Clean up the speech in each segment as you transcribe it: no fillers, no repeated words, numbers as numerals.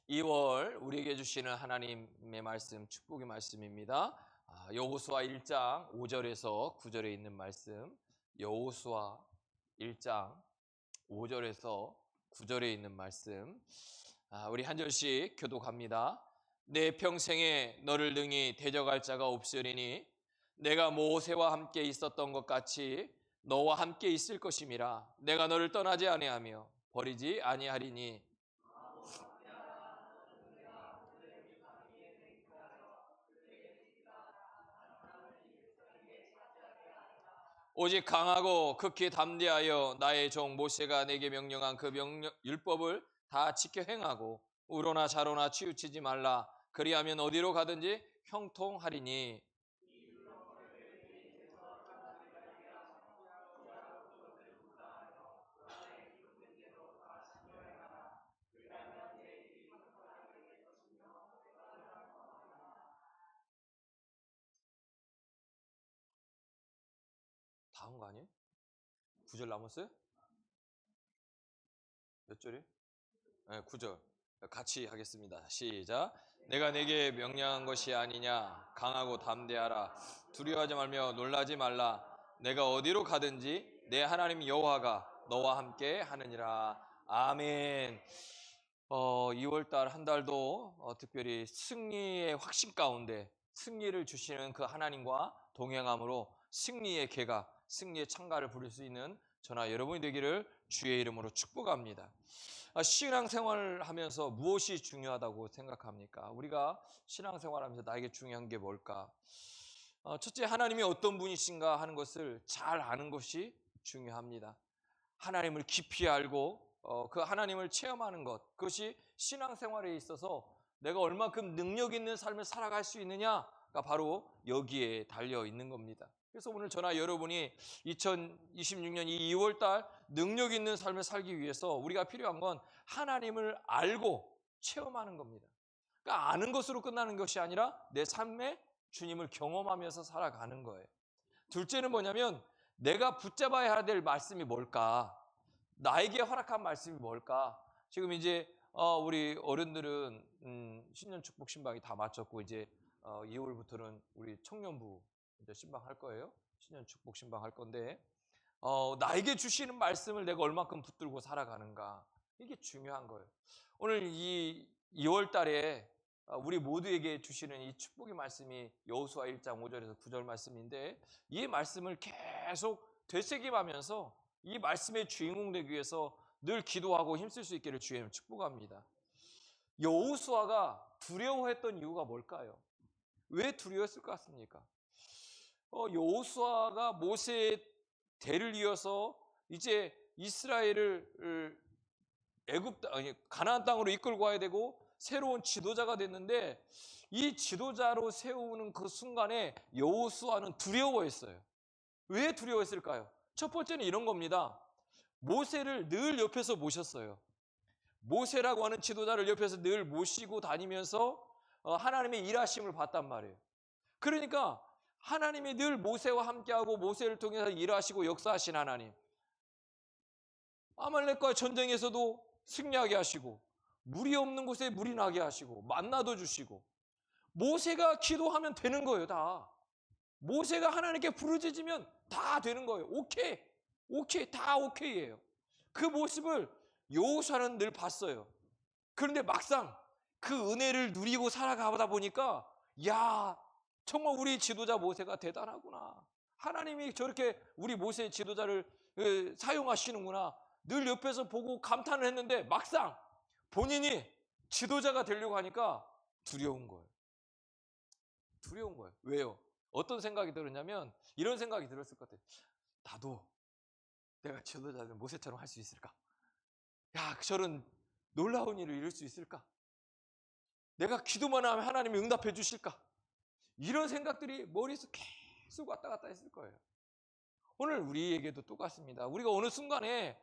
2월 우리에게 주시는 하나님의 말씀, 축복의 말씀입니다. 여호수아 1장 5절에서 9절에 있는 말씀, 여호수아 1장 5절에서 9절에 있는 말씀, 우리 한 절씩 교독합니다. 내 평생에 너를 능히 대적할 자가 없으리니 내가 모세와 함께 있었던 것 같이 너와 함께 있을 것임이라. 내가 너를 떠나지 아니하며 버리지 아니하리니 오직 강하고 극히 담대하여 나의 종 모세가 내게 명령한 그 율법을 다 지켜 행하고 우로나 좌로나 치우치지 말라. 그리하면 어디로 가든지 형통하리니. 다음 거 아니에요? 9절 남았어요? 몇 절이에요? 네, 9절 같이 하겠습니다. 시작. 내가 내게 명령한 것이 아니냐. 강하고 담대하라. 두려워하지 말며 놀라지 말라. 내가 어디로 가든지 내 하나님 여호와가 너와 함께 하느니라. 아멘. 2월달 한 달도 특별히 승리의 확신 가운데 승리를 주시는 그 하나님과 동행함으로 승리의 개가, 승리의 창가를 부를 수 있는 저나 여러분이 되기를 주의 이름으로 축복합니다. 신앙생활을 하면서 무엇이 중요하다고 생각합니까? 우리가 신앙생활하면서 나에게 중요한 게 뭘까? 첫째, 하나님이 어떤 분이신가 하는 것을 잘 아는 것이 중요합니다. 하나님을 깊이 알고 그 하나님을 체험하는 것, 그것이 신앙생활에 있어서 내가 얼마큼 능력 있는 삶을 살아갈 수 있느냐가 바로 여기에 달려 있는 겁니다. 그래서 오늘 저나 여러분이 2026년 이 2월달 능력 있는 삶을 살기 위해서 우리가 필요한 건 하나님을 알고 체험하는 겁니다. 그러니까 아는 것으로 끝나는 것이 아니라 내 삶에 주님을 경험하면서 살아가는 거예요. 둘째는 뭐냐면 내가 붙잡아야 될 말씀이 뭘까? 나에게 허락한 말씀이 뭘까? 지금 이제 우리 어른들은 신년 축복 신방이 다 마쳤고 이제 2월부터는 우리 청년부 이제 신방할 거예요. 신년 축복 신방할 건데 나에게 주시는 말씀을 내가 얼마큼 붙들고 살아가는가, 이게 중요한 거예요. 오늘 이 2월 달에 우리 모두에게 주시는 이 축복의 말씀이 여호수아 1장 5절에서 9절 말씀인데, 이 말씀을 계속 되새김하면서 이 말씀의 주인공 되기 위해서 늘 기도하고 힘쓸 수 있기를 주의 이름으로 축복합니다. 여호수아가 두려워했던 이유가 뭘까요? 왜 두려웠을 것 같습니까? 여호수아가 모세의 대를 이어서 이제 이스라엘을 가나안 땅으로 이끌고 가야 되고 새로운 지도자가 됐는데, 이 지도자로 세우는 그 순간에 여호수아는 두려워했어요. 왜 두려워했을까요? 첫 번째는 이런 겁니다. 모세를 늘 옆에서 모셨어요. 모세라고 하는 지도자를 옆에서 늘 모시고 다니면서 하나님의 일하심을 봤단 말이에요. 그러니까 하나님이 늘 모세와 함께하고 모세를 통해서 일하시고 역사하신 하나님, 아말렉과의 전쟁에서도 승리하게 하시고 물이 없는 곳에 물이 나게 하시고 만나도 주시고, 모세가 기도하면 되는 거예요. 다 모세가 하나님께 부르짖으면 다 되는 거예요. 오케이 다 오케이예요. 그 모습을 여호수아는 늘 봤어요. 그런데 막상 그 은혜를 누리고 살아가다 보니까, 야, 정말 우리 지도자 모세가 대단하구나. 하나님이 저렇게 우리 모세의 지도자를 사용하시는구나. 늘 옆에서 보고 감탄을 했는데 막상 본인이 지도자가 되려고 하니까 두려운 거예요. 두려운 거예요. 왜요? 어떤 생각이 들었냐면 이런 생각이 들었을 것 같아요. 나도 내가 지도자는 모세처럼 할 수 있을까? 야, 저런 놀라운 일을 이룰 수 있을까? 내가 기도만 하면 하나님이 응답해 주실까? 이런 생각들이 머리에서 계속 왔다 갔다 했을 거예요. 오늘 우리에게도 똑같습니다. 우리가 어느 순간에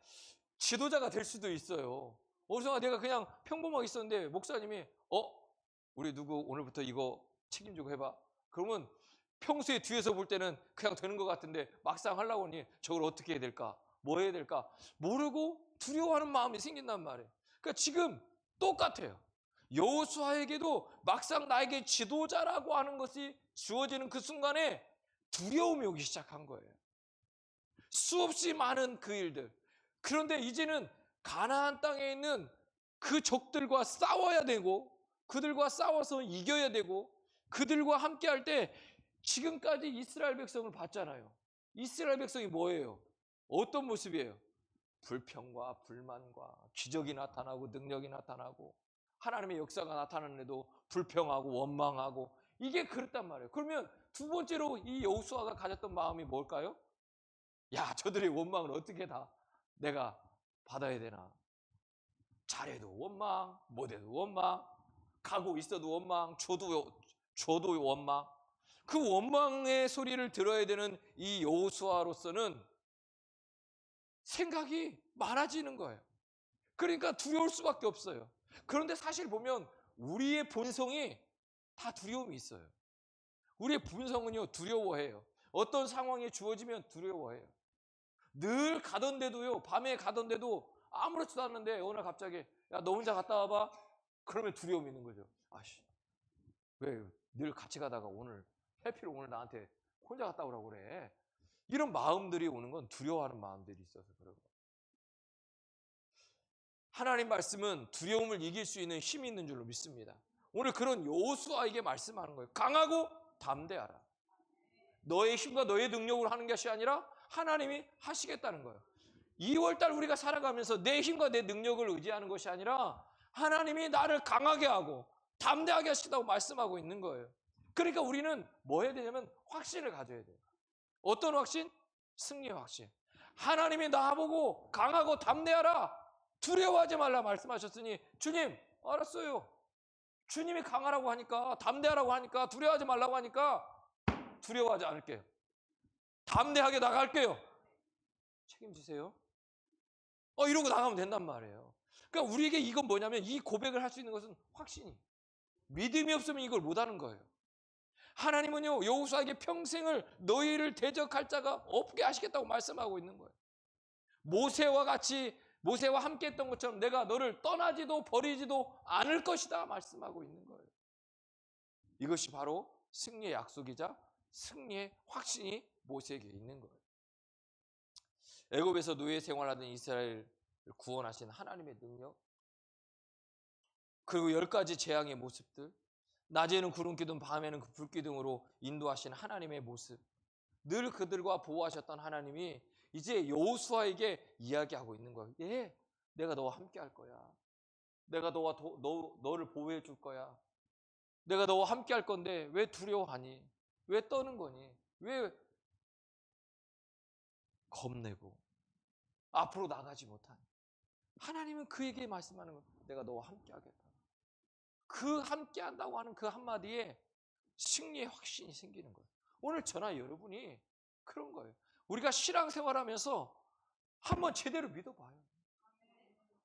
지도자가 될 수도 있어요. 어느 순간 내가 그냥 평범하게 있었는데 목사님이 우리 누구 오늘부터 이거 책임지고 해봐. 그러면 평소에 뒤에서 볼 때는 그냥 되는 것 같은데 막상 하려고 하니 저걸 어떻게 해야 될까? 뭐 해야 될까? 모르고 두려워하는 마음이 생긴단 말이에요. 그러니까 지금 똑같아요. 여호수아에게도 막상 나에게 지도자라고 하는 것이 주어지는 그 순간에 두려움이 오기 시작한 거예요. 수없이 많은 그 일들. 그런데 이제는 가나안 땅에 있는 그 적들과 싸워야 되고, 그들과 싸워서 이겨야 되고, 그들과 함께 할 때 지금까지 이스라엘 백성을 봤잖아요. 이스라엘 백성이 뭐예요? 어떤 모습이에요? 불평과 불만과 기적이 나타나고 능력이 나타나고 하나님의 역사가 나타나는데도 불평하고 원망하고, 이게 그렇단 말이에요. 그러면 두 번째로 이 여호수아가 가졌던 마음이 뭘까요? 야, 저들의 원망을 어떻게 다 내가 받아야 되나? 잘해도 원망, 못해도 원망, 가고 있어도 원망, 줘도 원망. 그 원망의 소리를 들어야 되는 이 여호수아로서는 생각이 많아지는 거예요. 그러니까 두려울 수밖에 없어요. 그런데 사실 보면 우리의 본성이 다 두려움이 있어요. 우리의 본성은요, 두려워해요. 어떤 상황이 주어지면 두려워해요. 늘 가던 데도요, 밤에 가던 데도 아무렇지도 않은데 어느 날 갑자기 야, 너 혼자 갔다 와봐. 그러면 두려움이 있는 거죠. 아씨, 왜 늘 같이 가다가 해필 오늘 나한테 혼자 갔다 오라고 그래. 이런 마음들이 오는 건 두려워하는 마음들이 있어서 그런 거예요. 하나님 말씀은 두려움을 이길 수 있는 힘이 있는 줄로 믿습니다. 오늘 그런 여호수아에게 말씀하는 거예요. 강하고 담대하라. 너의 힘과 너의 능력으로 하는 것이 아니라 하나님이 하시겠다는 거예요. 2월달 우리가 살아가면서 내 힘과 내 능력을 의지하는 것이 아니라 하나님이 나를 강하게 하고 담대하게 하시다고 말씀하고 있는 거예요. 그러니까 우리는 뭐 해야 되냐면 확신을 가져야 돼요. 어떤 확신? 승리의 확신. 하나님이 나보고 강하고 담대하라, 두려워하지 말라 말씀하셨으니, 주님 알았어요. 주님이 강하라고 하니까, 담대하라고 하니까, 두려워하지 말라고 하니까 두려워하지 않을게요. 담대하게 나갈게요. 책임지세요. 이러고 나가면 된단 말이에요. 그러니까 우리에게 이건 뭐냐면, 이 고백을 할 수 있는 것은 확신이. 믿음이 없으면 이걸 못하는 거예요. 하나님은요, 여호수아에게 평생을 너희를 대적할 자가 없게 하시겠다고 말씀하고 있는 거예요. 모세와 함께 했던 것처럼 내가 너를 떠나지도 버리지도 않을 것이다 말씀하고 있는 거예요. 이것이 바로 승리의 약속이자 승리의 확신이 모세에게 있는 거예요. 애굽에서 노예 생활하던 이스라엘을 구원하신 하나님의 능력, 그리고 10가지 재앙의 모습들, 낮에는 구름기둥, 밤에는 그 불기둥으로 인도하신 하나님의 모습, 늘 그들과 보호하셨던 하나님이 이제 여호수아에게 이야기하고 있는 거예요. 예, 내가 너와 함께 할 거야. 내가 너를 보호해 줄 거야. 내가 너와 함께 할 건데 왜 두려워하니? 왜 떠는 거니? 왜 겁내고 앞으로 나가지 못하니? 하나님은 그에게 말씀하는 거예요. 내가 너와 함께 하겠다. 그 함께 한다고 하는 그 한마디에 승리의 확신이 생기는 거예요. 오늘 저나 여러분이 그런 거예요. 우리가 신앙생활하면서 한번 제대로 믿어봐요.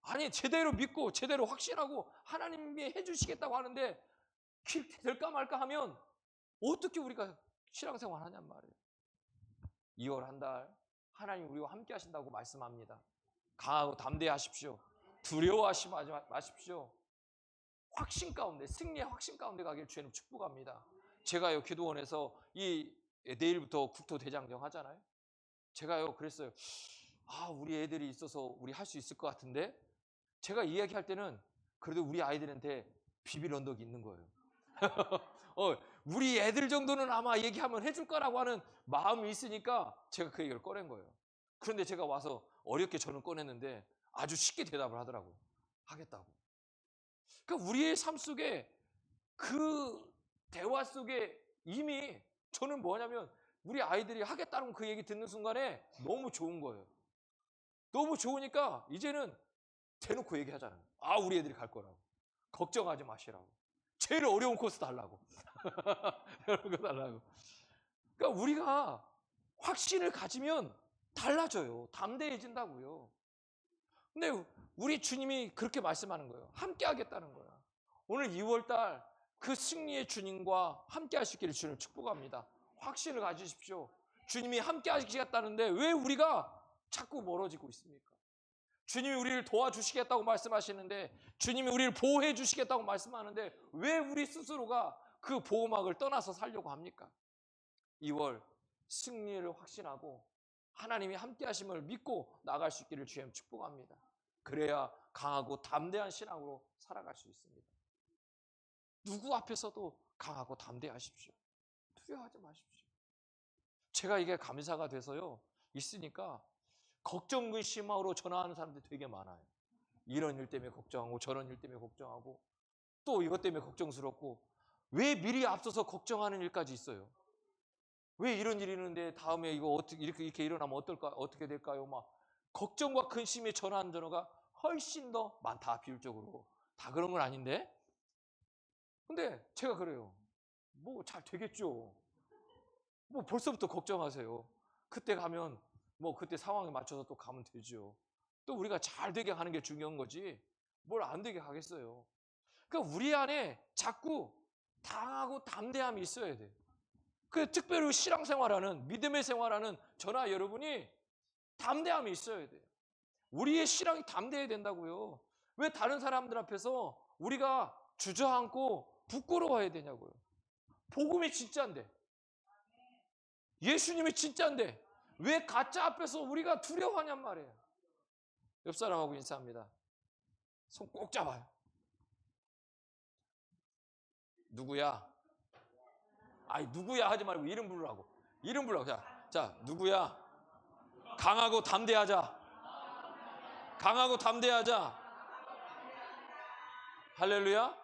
아니, 제대로 믿고 제대로 확신하고 하나님이 해주시겠다고 하는데 될까 말까 하면 어떻게 우리가 신앙생활 하냔 말이에요. 2월 한 달 하나님 우리와 함께 하신다고 말씀합니다. 강하고 담대하십시오. 두려워하지 마십시오. 확신 가운데, 승리의 확신 가운데 가길 주님 축복합니다. 제가요, 기도원에서 내일부터 국토대장정 하잖아요. 제가요, 그랬어요. 우리 애들이 있어서 우리 할 수 있을 것 같은데, 제가 이야기할 때는 그래도 우리 아이들한테 비빌 언덕이 있는 거예요. 우리 애들 정도는 아마 얘기하면 해줄 거라고 하는 마음이 있으니까 제가 그 얘기를 꺼낸 거예요. 그런데 제가 와서 어렵게 저는 꺼냈는데 아주 쉽게 대답을 하더라고요. 하겠다고. 그러니까 우리의 삶 속에 그 대화 속에 이미 저는 뭐냐면 우리 아이들이 하겠다는 그 얘기 듣는 순간에 너무 좋은 거예요. 너무 좋으니까 이제는 대놓고 얘기하잖아요. 우리 애들이 갈 거라고. 걱정하지 마시라고. 제일 어려운 코스 달라고. 이런 거 달라고. 그러니까 우리가 확신을 가지면 달라져요. 담대해진다고요. 근데 우리 주님이 그렇게 말씀하는 거예요. 함께 하겠다는 거야. 오늘 2월달 그 승리의 주님과 함께 하시기를 주님 축복합니다. 확신을 가지십시오. 주님이 함께 하시겠다는데 왜 우리가 자꾸 멀어지고 있습니까? 주님이 우리를 도와주시겠다고 말씀하시는데, 주님이 우리를 보호해 주시겠다고 말씀하는데 왜 우리 스스로가 그 보호막을 떠나서 살려고 합니까? 2월 승리를 확신하고 하나님이 함께 하심을 믿고 나갈 수 있기를 주님 축복합니다. 그래야 강하고 담대한 신앙으로 살아갈 수 있습니다. 누구 앞에서도 강하고 담대하십시오. 두려워하지 마십시오. 제가 이게 감사가 돼서요, 있으니까 걱정 근심으로 전화하는 사람들이 되게 많아요. 이런 일 때문에 걱정하고 저런 일 때문에 걱정하고 또 이것 때문에 걱정스럽고, 왜 미리 앞서서 걱정하는 일까지 있어요? 왜 이런 일이 있는데 다음에 이거 어떻게 이렇게 일어나면 어떻게 될까요? 막 걱정과 근심에 전화하는 전화가 훨씬 더 많다. 비율적으로 다 그런 건 아닌데, 근데 제가 그래요. 뭐 잘 되겠죠. 뭐 벌써부터 걱정하세요. 그때 가면 뭐 그때 상황에 맞춰서 또 가면 되죠. 또 우리가 잘 되게 하는 게 중요한 거지 뭘 안 되게 하겠어요. 그러니까 우리 안에 자꾸 강하고 담대함이 있어야 돼. 그 특별히 신앙생활하는, 믿음의 생활하는 저나 여러분이 담대함이 있어야 돼요. 우리의 신앙이 담대해야 된다고요. 왜 다른 사람들 앞에서 우리가 주저앉고 부끄러워해야 되냐고요. 복음이 진짜인데, 예수님이 진짜인데 왜 가짜 앞에서 우리가 두려워하냔 말이에요. 옆 사람하고 인사합니다. 손 꼭 잡아요. 누구야? 아니 누구야 하지 말고 이름 부르라고. 이름 부르라고. 자 누구야? 강하고 담대하자. 강하고 담대하자. 할렐루야.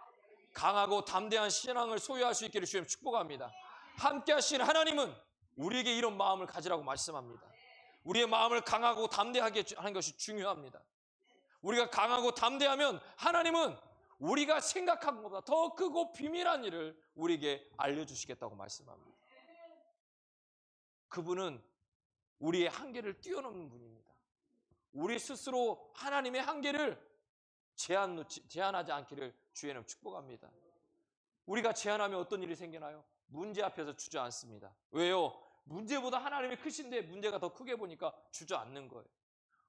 강하고 담대한 신앙을 소유할 수 있기를 주님 축복합니다. 함께 하신 하나님은 우리에게 이런 마음을 가지라고 말씀합니다. 우리의 마음을 강하고 담대하게 하는 것이 중요합니다. 우리가 강하고 담대하면 하나님은 우리가 생각한 것보다 더 크고 비밀한 일을 우리에게 알려주시겠다고 말씀합니다. 그분은 우리의 한계를 뛰어넘는 분입니다. 우리 스스로 하나님의 한계를 제한하지 않기를 주의는 축복합니다. 우리가 제한하면 어떤 일이 생기나요? 문제 앞에서 주저앉습니다. 왜요? 문제보다 하나님이 크신데 문제가 더 크게 보니까 주저앉는 거예요.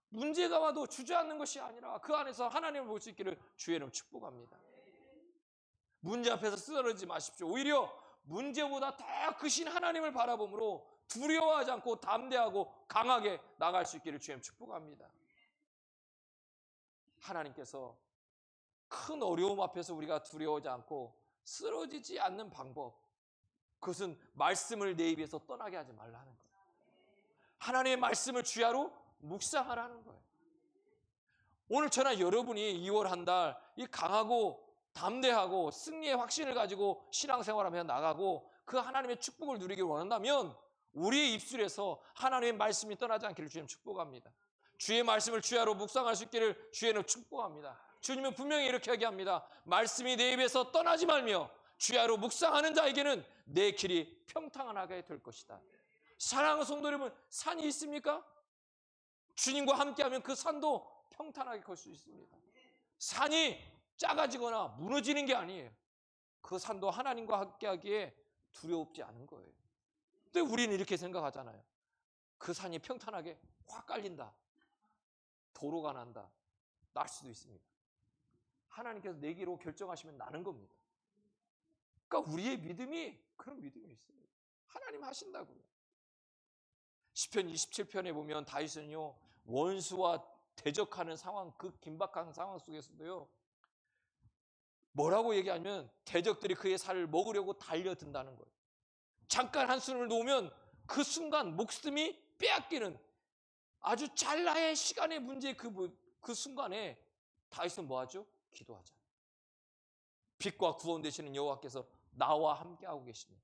문제가 와도 주저앉는 것이 아니라 그 안에서 하나님을 볼 수 있기를 주의는 축복합니다. 문제 앞에서 쓰러지지 마십시오. 오히려 문제보다 더 크신 하나님을 바라봄으로 두려워하지 않고 담대하고 강하게 나갈 수 있기를 주님 축복합니다. 하나님께서 큰 어려움 앞에서 우리가 두려워하지 않고 쓰러지지 않는 방법, 그것은 말씀을 내 입에서 떠나게 하지 말라는 거예요. 하나님의 말씀을 주야로 묵상하라는 거예요. 오늘 저나 여러분이 2월 한 달 이 강하고 담대하고 승리의 확신을 가지고 신앙생활하며 나가고 그 하나님의 축복을 누리길 원한다면 우리의 입술에서 하나님의 말씀이 떠나지 않기를 주님 축복합니다. 주의 말씀을 주야로 묵상할 수 있기를 주의는 축복합니다. 주님은 분명히 이렇게 얘기합니다. 말씀이 내 입에서 떠나지 말며 주야로 묵상하는 자에게는 내 길이 평탄하게 될 것이다. 사랑하는 성도 여러분, 산이 있습니까? 주님과 함께하면 그 산도 평탄하게 걸 수 있습니다. 산이 작아지거나 무너지는 게 아니에요. 그 산도 하나님과 함께하기에 두렵지 않은 거예요. 근데 우리는 이렇게 생각하잖아요. 그 산이 평탄하게 확 깔린다. 도로가 난다. 날 수도 있습니다. 하나님께서 내기로 결정하시면 나는 겁니다. 그러니까 우리의 믿음이 그런 믿음이 있어요. 하나님 하신다고요. 시편 27편에 보면 다윗은요, 원수와 대적하는 상황, 그 긴박한 상황 속에서도요, 뭐라고 얘기하면 대적들이 그의 살을 먹으려고 달려든다는 거예요. 잠깐 한숨을 놓으면 그 순간 목숨이 빼앗기는 아주 찰나의 시간의 문제, 그 순간에 다윗은 뭐하죠? 기도하잖아요. 빛과 구원 되시는 여호와께서 나와 함께하고 계시니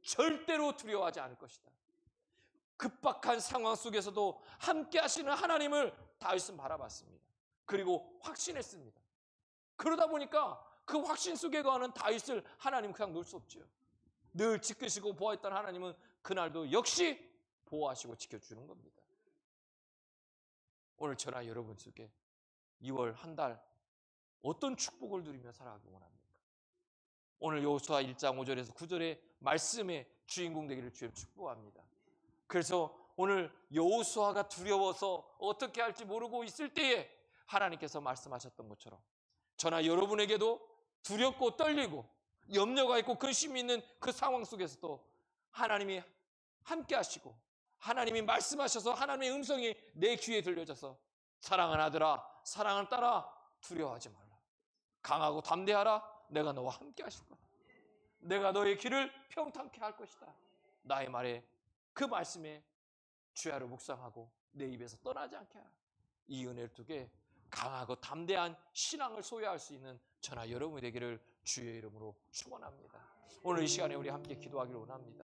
절대로 두려워하지 않을 것이다. 급박한 상황 속에서도 함께 하시는 하나님을 다윗은 바라봤습니다. 그리고 확신했습니다. 그러다 보니까 그 확신 속에 거하는 다윗을 하나님 그냥 놓을 수 없죠. 늘 지키시고 보호했던 하나님은 그날도 역시 보호하시고 지켜주는 겁니다. 오늘 저나 여러분 속에 2월 한 달 어떤 축복을 누리며 살아가기 원합니까? 오늘 여호수아 1장 5절에서 9절의 말씀의 주인공 되기를 주님 축복합니다. 그래서 오늘 여호수아가 두려워서 어떻게 할지 모르고 있을 때에 하나님께서 말씀하셨던 것처럼 저나 여러분에게도 두렵고 떨리고 염려가 있고 근심이 있는 그 상황 속에서도 하나님이 함께 하시고 하나님이 말씀하셔서 하나님의 음성이 내 귀에 들려져서 사랑하는 아들아, 사랑하는 딸아, 두려워하지 말라. 강하고 담대하라. 내가 너와 함께 하실 거다. 내가 너의 길을 평탄케 할 것이다. 나의 말에 그 말씀에 주야를 묵상하고 내 입에서 떠나지 않게 하라. 이 은혜를 두게 강하고 담대한 신앙을 소유할 수 있는 저나 여러분이 되기를 주의 이름으로 축원합니다. 오늘 이 시간에 우리 함께 기도하기를 원합니다.